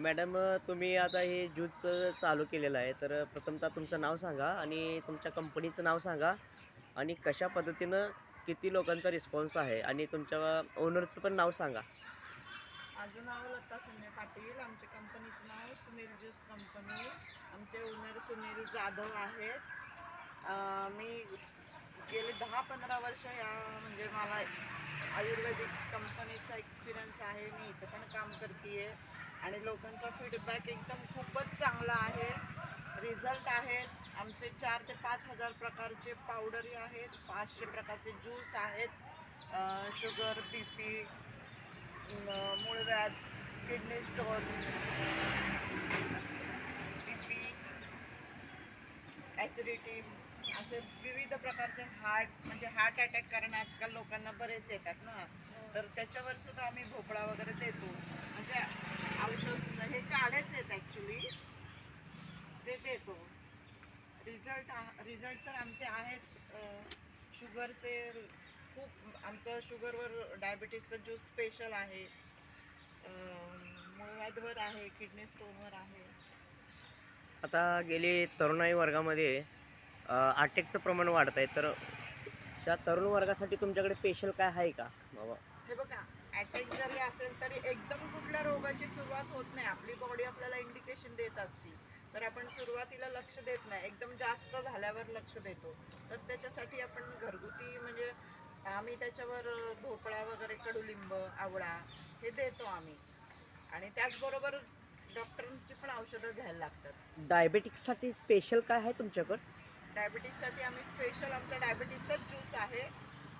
Madam तुम्ही आता हे ज्यूसचं चालू केलेलं आहे, तर प्रथमतः तुमचं नाव सांगा आणि तुमच्या कंपनीचं नाव सांगा आणि कशा पद्धतीनं किती लोकांचा रिस्पॉन्स आहे आणि तुमच्या ओनरचं पण नाव सांगा. माझं नाव लता संजय पाटील. आमच्या कंपनीचं नाव सुनील ज्यूस कंपनी. आमचे ओनर सुनील जाधव आहेत. मी गेले 10-15 वर्ष म्हणजे मला आयुर्वेदिक कंपनीचा एक्सपिरियन्स आहे. मी इथं पण काम करते आणि लोकांचा फीडबॅक एकदम खूपच चांगला आहे. रिझल्ट आहेत. आमचे 4 ते 5 हजार प्रकारचे पावडरी आहेत, 500 प्रकारचे ज्यूस आहेत. शुगर, BP, मूळव्याध, किडनी स्टोन, BP, ॲसिडिटी, असे विविध प्रकारचे हार्ट अटॅक, कारण आजकाल लोकांना बरेच येतात ना, तर त्याच्यावर सुद्धा आम्ही भोपळा वगैरे देतो. म्हणजे औषध हे काढायचे आहेत ॲक्च्युली, ते देतो. रिझल्ट तर आमचे आहेत. शुगरचे खूप, आमचं शुगरवर डायबिटीसचं ज्यूस स्पेशल आहे. मूळव्याधवर आहे, किडनी स्टोनवर आहे. आता गेले तरुणाई वर्गामध्ये अटॅकचं प्रमाण वाढत आहे, तर त्या तरुण वर्गासाठी तुमच्याकडे स्पेशल काय आहे का बाबा? हे बघा, अटॅक जरी असेल तरी एकदम कुठल्या रोगाची सुरुवात होत नाही. आपली बॉडी आपल्याला इंडिकेशन देत असते, तर आपण सुरुवातीला लक्ष देत नाही, एकदम जास्त झाल्यावर लक्ष देतो. तर त्याच्यासाठी आपण घरगुती, म्हणजे आम्ही त्याच्यावर भोपळा वगैरे, कडुलिंब, आवळा हे देतो आम्ही. आणि त्याचबरोबर डॉक्टरांची पण औषधं घ्यायला लागतात. डायबेटिक्ससाठी स्पेशल काय आहे तुमच्याकडं? डायबिटीससाठी आम्ही स्पेशल, आमचा डायबिटीसचाच ज्यूस आहे.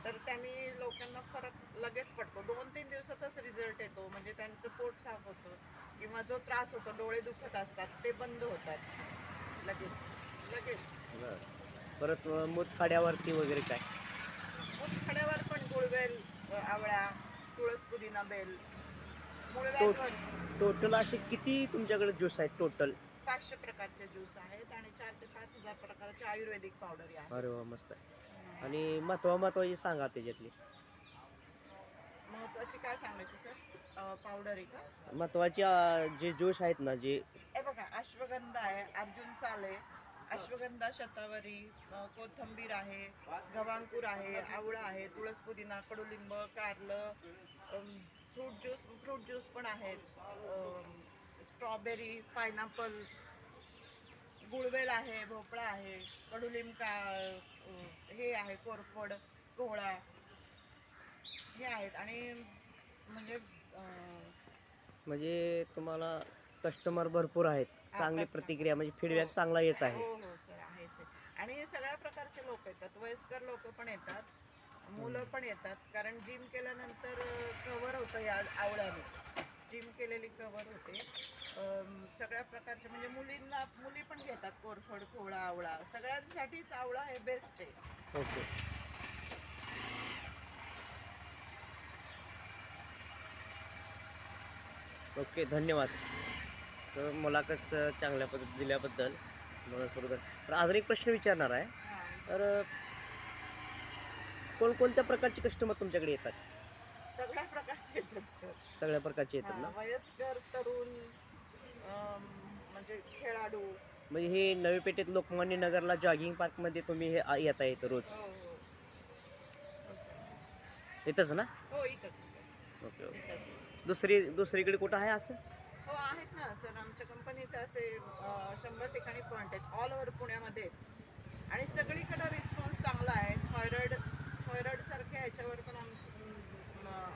तर त्यांनी लोकांना फरक लगेच पडतो. 2-3 दिवसातच रिझल्ट येतो. म्हणजे त्यांचं पोट साफ होतं, किंवा जो त्रास होतो, डोळे दुखत असतात, ते बंद होतात लगेच लगेच. बरं. परत मूतखड्यावरती वगैरे काय? मूतखड्यावर पण गुळवेल, आवळा, तुळस, पुदिना, बेल. टो मूळव्याधवर टोटल असे किती तुमच्याकडे ज्यूस आहेत टोटल? 500 प्रकारचे ज्यूस आहेत आणि 4 ते 5 हजार प्रकारचे आयुर्वेदिक पावडरी आहेत. अरे वा, मस्त आहे. आणि महत्त्वाची सांगा त्याच्यातली. महत्वाची काय सांगायची सर? पावडर आहे का? महत्त्वाचे जे ज्यूस आहेत ना, जे हे बघा, अश्वगंधा आहे, अर्जुन साल आहे, अश्वगंधा, शतावरी, कोथिंबीर आहे, गव्हांकूर आहे, आवळा आहे, तुळस, पुदिना, कडुलिंब, कारलं, फ्रूट ज्यूस पण आहेत. स्ट्रॉबेरी, पायनॅपल, गुळवेल आहे, भोपळा आहे, कडुलिंब, हे आहे, कोरफड, कोहळा, हे आहेत. आणि म्हणजे म्हणजे तुम्हाला कस्टमर भरपूर आहेत, चांगली कस्टमर, प्रतिक्रिया, म्हणजे हो फीडबॅक चांगला येत आहे. हो हो सर, आहेच आहे. आणि सगळ्या प्रकारचे लोक येतात, वयस्कर लोक पण येतात, मुलं पण येतात. कारण जिम केल्यानंतर कव्हर होतं या आवळ्याने, जिम केलेली कव्हर होते. सगळ्या प्रकारचे, म्हणजे मुली पण घेतात, कोरफड, कोहळा, आवळा, सगळ्यांसाठीच आवळा हे बेस्ट आहे. ओके. ओके, धन्यवाद. तर मुलाखत चांगल्या पद्धतीने दिल्याबद्दल मनस्पूर्वक. तर अजून एक प्रश्न विचारणार आहे. हां, तर कोणकोणत्या प्रकारचे कस्टमर तुमच्याकडे येतात? सगळ्या प्रकारचे येतात सर. सगळ्या प्रकारचे येतात ना? हां, वयस्कर, तरुण, म्हणजे खेळाडू. म्हणजे हे नवी पेठेत लोकमान्य नगरला जॉगिंग पार्कमध्ये तुम्ही हे येता येतं रोज? हो हो हो सर. येतच ना? हो, इथंच ओके ओके. इथंच. दुसरीकडे कुठं आहे असं? हो, आहेत ना सर. आमच्या कंपनीचे असे 100 ठिकाणी पॉईंट आहेत, ऑल ओव्हर पुण्यामध्ये. आणि सगळीकडे रिस्पॉन्स चांगला आहे. थायरॉइड सारख्या ह्याच्यावर पण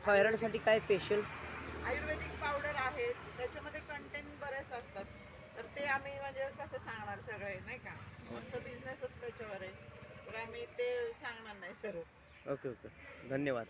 थायरॉइडसाठी काय स्पेशल? आयुर्वेदिक पावडर आहेत. त्याच्यामध्ये कंटेंट बरेच असतात, तर ते आम्ही म्हणजे कसं सांगणार सगळे, नाही का? आमचा बिझनेसच त्याच्यावर आहे, तर आम्ही ते सांगणार नाही सर. ओके ओके, धन्यवाद.